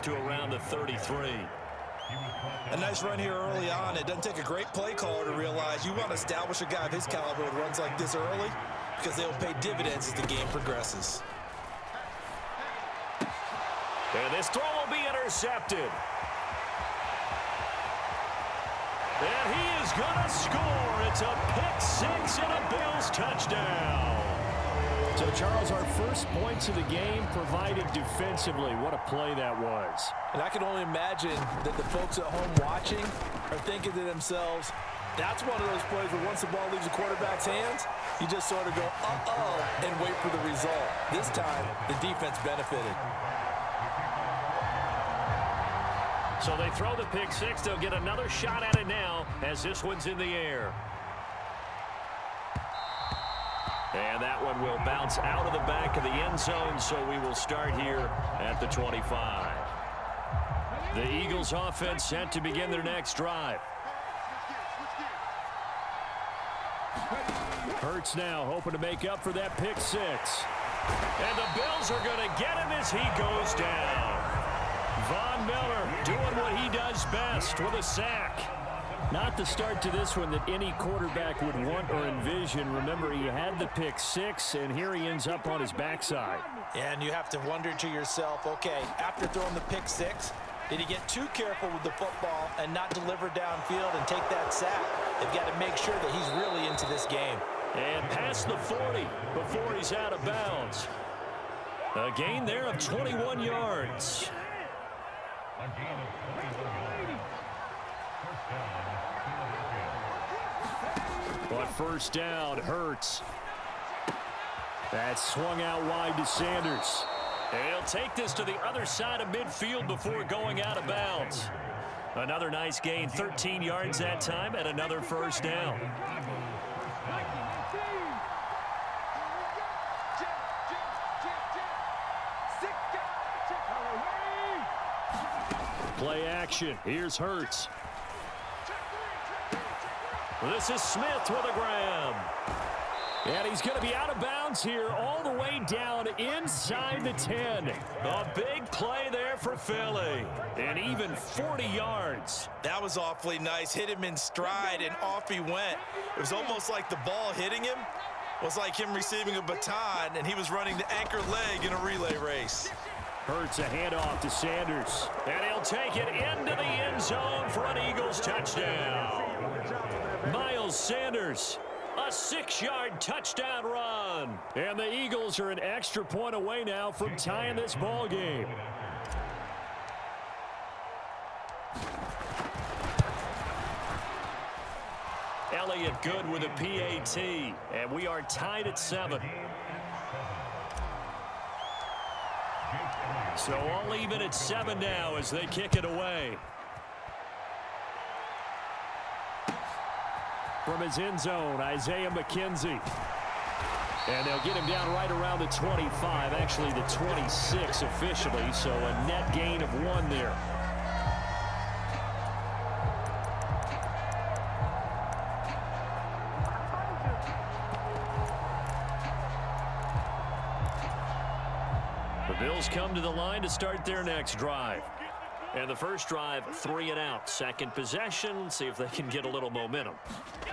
To around the 33. A nice run here early on. It doesn't take a great play caller to realize you want to establish a guy of his caliber with runs like this early because they'll pay dividends as the game progresses. And this throw will be intercepted. And he is going to score. It's a pick-6 and a Bills touchdown. So, Charles, our first points of the game provided defensively. What a play that was. And I can only imagine that the folks at home watching are thinking to themselves, that's one of those plays where once the ball leaves the quarterback's hands, you just sort of go, uh-oh, and wait for the result. This time, the defense benefited. So they throw the pick-6. They'll get another shot at it now as this one's in the air. And that one will bounce out of the back of the end zone, so we will start here at the 25. The Eagles offense set to begin their next drive. Hurts now hoping to make up for that pick-6. And the Bills are going to get him as he goes down. Von Miller doing what he does best with a sack. Not the start to this one that any quarterback would want or envision. Remember, he had the pick-6, and here he ends up on his backside. And you have to wonder to yourself, okay, after throwing the pick-6, did he get too careful with the football and not deliver downfield and take that sack? They've got to make sure that he's really into this game. And past the 40 before he's out of bounds. A gain there of 21 yards. But first down, Hurts. That's swung out wide to Sanders. And he'll take this to the other side of midfield before going out of bounds. Another nice gain, 13 yards that time, and another first down. Play action. Here's Hurts. This is Smith with a grab. And he's going to be out of bounds here all the way down inside the 10. A big play there for Philly. And even 40 yards. That was awfully nice. Hit him in stride, and off he went. It was almost like the ball hitting him was like him receiving a baton, and he was running the anchor leg in a relay race. Hurts a handoff to Sanders. And he'll take it into the end zone for an Eagles touchdown. Miles Sanders, a 6-yard touchdown run. And the Eagles are an extra point away now from tying this ball game. Elliott good with a PAT. And we are tied at 7. So all even at 7 now as they kick it away. From his end zone, Isaiah McKenzie. And they'll get him down right around the 25, actually the 26 officially, so a net gain of 1 there. The Bills come to the line to start their next drive. And the first drive, 3 and out. Second possession, see if they can get a little momentum.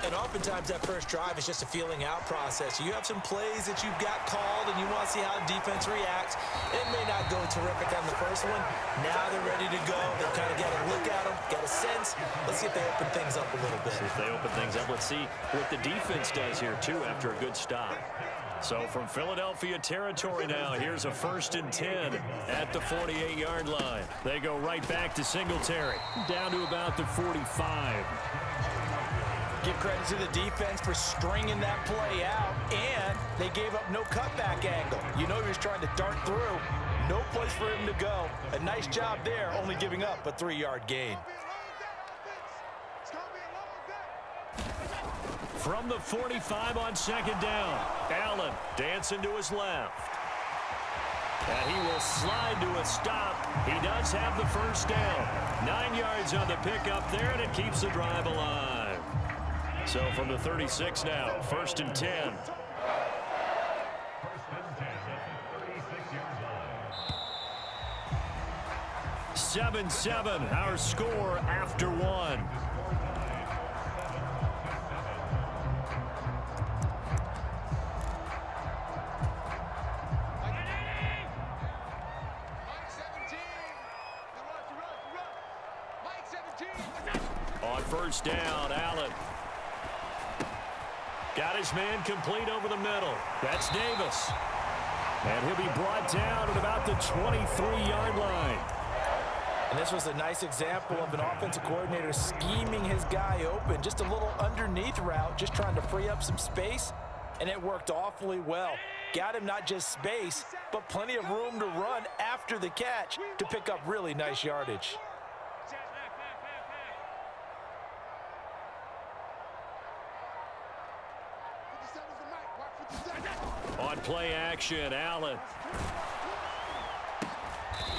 And oftentimes that first drive is just a feeling out process. You have some plays that you've got called and you want to see how the defense reacts. It may not go terrific on the first one. Now they're ready to go. They kind of get a look at them, get a sense. Let's see if they open things up a little bit. See if they open things up. Let's see what the defense does here, too, after a good stop. So from Philadelphia territory now, here's a 1st and 10 at the 48-yard line. They go right back to Singletary, down to about the 45. Give credit to the defense for stringing that play out, and they gave up no cutback angle. You know he was trying to dart through. No place for him to go. A nice job there, only giving up a 3-yard gain. From the 45 on 2nd down, Allen dancing to his left. And he will slide to a stop. He does have the first down. 9 yards on the pickup there, and it keeps the drive alive. So from the 36 now, 1st and 10. 7-7, our score after one. On first down, Allen. Got his man complete over the middle. That's Davis. And he'll be brought down at about the 23-yard line. And this was a nice example of an offensive coordinator scheming his guy open. Just a little underneath route, just trying to free up some space. And it worked awfully well. Got him not just space, but plenty of room to run after the catch to pick up really nice yardage. On play action, Allen.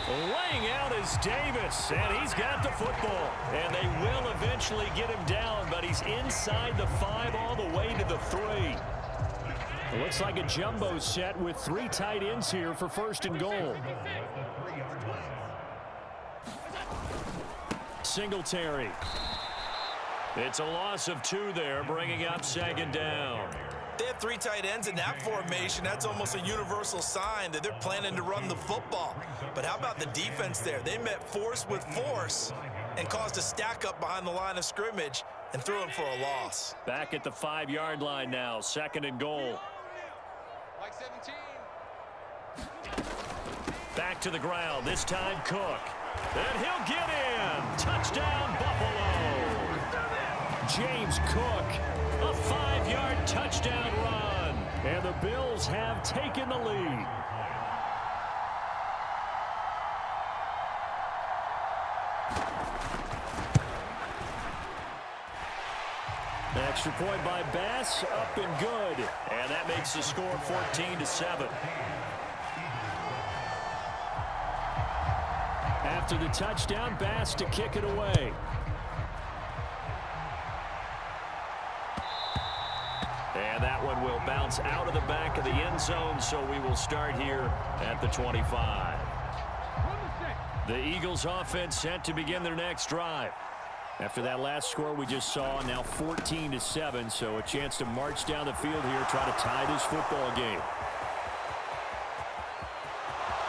Laying out is Davis, and he's got the football. And they will eventually get him down, but he's inside the 5 all the way to the 3. It looks like a jumbo set with 3 tight ends here for first and goal. Singletary. It's a loss of 2 there, bringing up second down. They have 3 tight ends in that formation. That's almost a universal sign that they're planning to run the football. But how about the defense there? They met force with force and caused a stack up behind the line of scrimmage and threw him for a loss. Back at the 5-yard line now, second and goal. Like 17. Back to the ground, this time Cook. And he'll get in. Touchdown, Buffalo. James Cook, a 5-yard touchdown run. And the Bills have taken the lead. Extra point by Bass, up and good. And that makes the score 14-7. After the touchdown, Bass to kick it away. And that one will bounce out of the back of the end zone, so we will start here at the 25. The Eagles offense set to begin their next drive. After that last score we just saw, now 14-7, so a chance to march down the field here, try to tie this football game.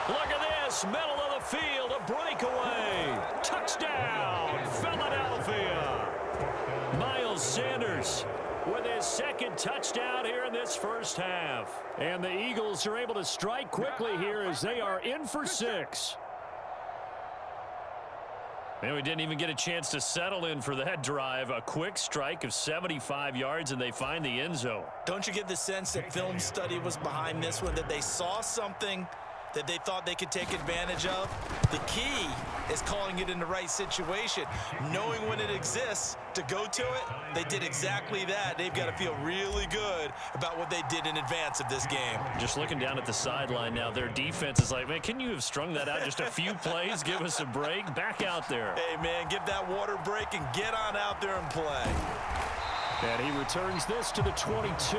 Look at this, middle of the field, a breakaway. Touchdown, Philadelphia. Miles Sanders with his second touchdown here in this first half. And the Eagles are able to strike quickly here as they are in for 6. And we didn't even get a chance to settle in for that drive. A quick strike of 75 yards, and they find the end zone. Don't you get the sense that film study was behind this one, that they saw something that they thought they could take advantage of? The key is calling it in the right situation, knowing when it exists to go to it. They did exactly that. They've got to feel really good about what they did in advance of this game. Just looking down at the sideline now, their defense is like, man, can you have strung that out just a few plays? Give us a break. Back out there. Hey, man, give that water break and get on out there and play. And he returns this to the 22.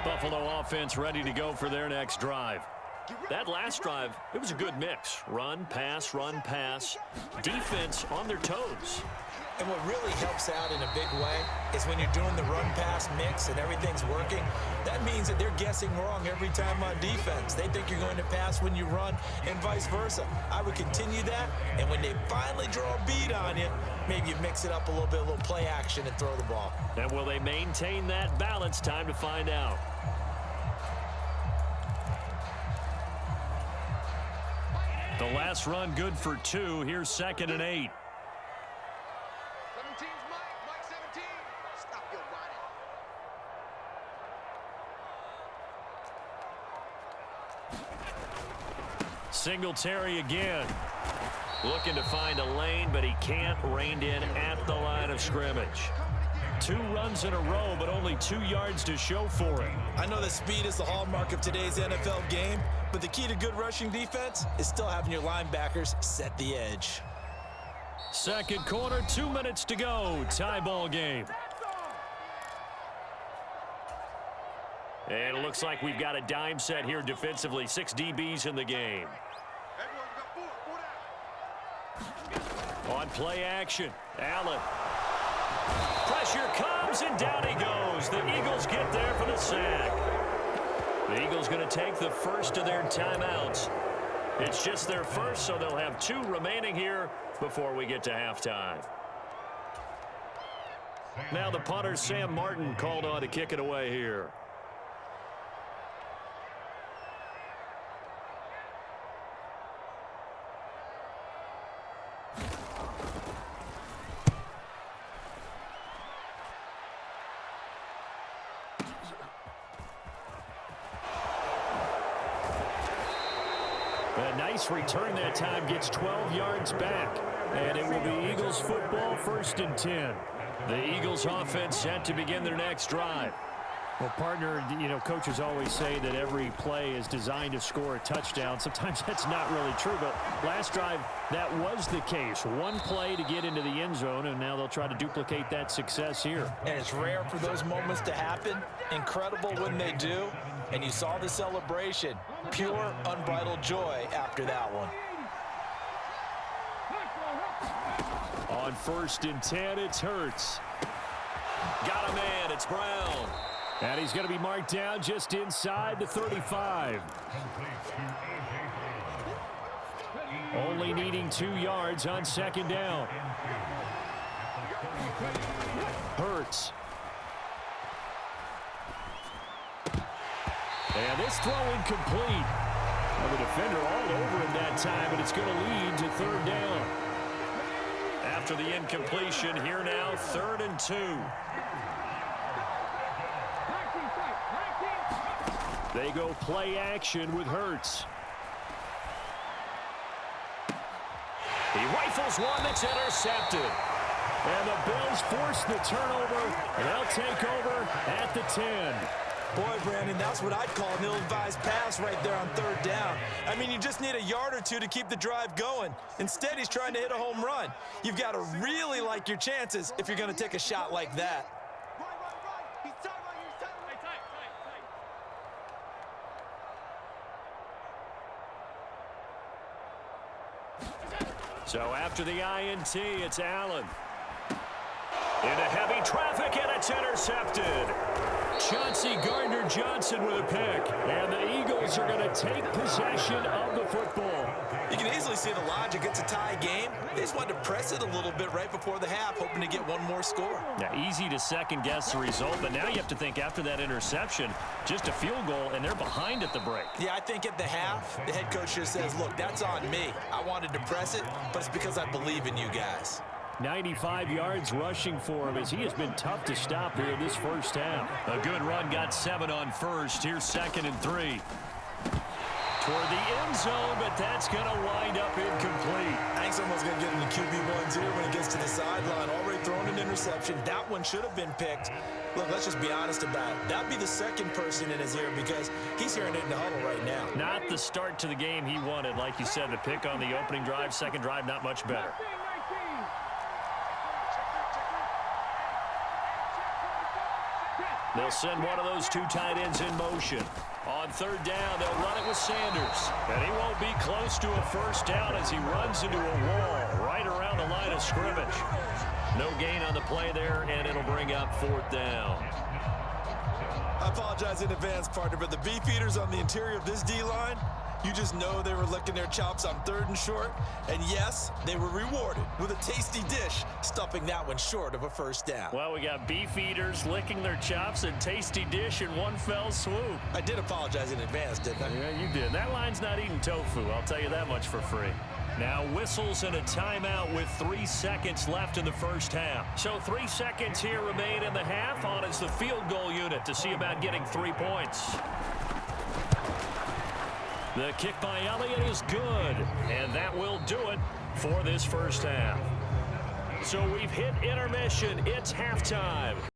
Buffalo offense ready to go for their next drive. That last drive, it was a good mix. Run, pass, defense on their toes. And what really helps out in a big way is when you're doing the run-pass mix and everything's working, that means that they're guessing wrong every time on defense. They think you're going to pass when you run and vice versa. I would continue that, and when they finally draw a beat on you, maybe you mix it up a little bit, a little play action and throw the ball. And will they maintain that balance? Time to find out. The last run good for 2. Here's 2nd and 8. 17's Mike 17. Stop your running. Singletary again. Looking to find a lane, but he can't. Reined in at the line of scrimmage. 2 runs in a row, but only 2 yards to show for it. I know that speed is the hallmark of today's NFL game, but the key to good rushing defense is still having your linebackers set the edge. Second quarter, 2 minutes to go. Tie ball game. And it looks like we've got a dime set here defensively. 6 DBs in the game. On play action, Allen. Pressure comes, and down he goes. The Eagles get there for the sack. The Eagles going to take the first of their timeouts. It's just their first, so they'll have 2 remaining here before we get to halftime. Now the punter, Sam Martin, called on to kick it away here. A nice return that time, gets 12 yards back. And it will be Eagles football, 1st and 10. The Eagles offense set to begin their next drive. Well, partner, coaches always say that every play is designed to score a touchdown. Sometimes that's not really true, but last drive, that was the case. 1 play to get into the end zone, and now they'll try to duplicate that success here. And it's rare for those moments to happen. Incredible when they do. And you saw the celebration. Pure, unbridled joy after that one. On 1st and 10, it's Hurts. Got a man, it's Brown. And he's going to be marked down just inside the 35. Only needing 2 yards on 2nd down. Hurts. And this throw incomplete. Well, the defender all over him that time, but it's going to lead to 3rd down. After the incompletion, here now, 3rd and 2. They go play action with Hurts. He rifles one that's intercepted. And the Bills force the turnover. They'll take over at the 10. Boy, Brandon, that's what I'd call an ill-advised pass right there on 3rd down. I mean, you just need a yard or 2 to keep the drive going. Instead, he's trying to hit a home run. You've got to really like your chances if you're going to take a shot like that. He's tight. So after the INT, it's Allen. Into heavy traffic, and it's intercepted. Chauncey Gardner-Johnson with a pick. And the Eagles are going to take possession of the football. You can easily see the logic. It's a tie game. They just wanted to press it a little bit right before the half, hoping to get 1 more score. Now, easy to second-guess the result, but now you have to think after that interception, just a field goal, and they're behind at the break. Yeah, I think at the half, the head coach just says, look, that's on me. I wanted to press it, but it's because I believe in you guys. 95 yards rushing for him as he has been tough to stop here in this first half. A good run, got 7 on first. Here's 2nd and 3. Toward the end zone, but that's going to wind up incomplete. I think someone's going to get into QB1s here when it gets to the sideline. Already thrown an interception. That one should have been picked. Look, let's just be honest about it. That'd be the 2nd person in his ear because he's hearing it in the huddle right now. Not the start to the game he wanted. Like you said, the pick on the opening drive, 2nd drive, not much better. They'll send one of those 2 tight ends in motion. On 3rd down, they'll run it with Sanders. And he won't be close to a 1st down as he runs into a wall right around the line of scrimmage. No gain on the play there, and it'll bring up 4th down. I apologize in advance, partner, but the beefeaters on the interior of this D-line, you just know they were licking their chops on 3rd and short. And yes, they were rewarded with a tasty dish, stuffing that one short of a 1st down. Well, we got beef eaters licking their chops and tasty dish in one fell swoop. I did apologize in advance, didn't I? Yeah, you did. That line's not eating tofu, I'll tell you that much for free. Now whistles and a timeout with 3 seconds left in the first half. So 3 seconds here remain in the half. On is the field goal unit to see about getting 3 points. The kick by Elliott is good, and that will do it for this first half. So we've hit intermission. It's halftime.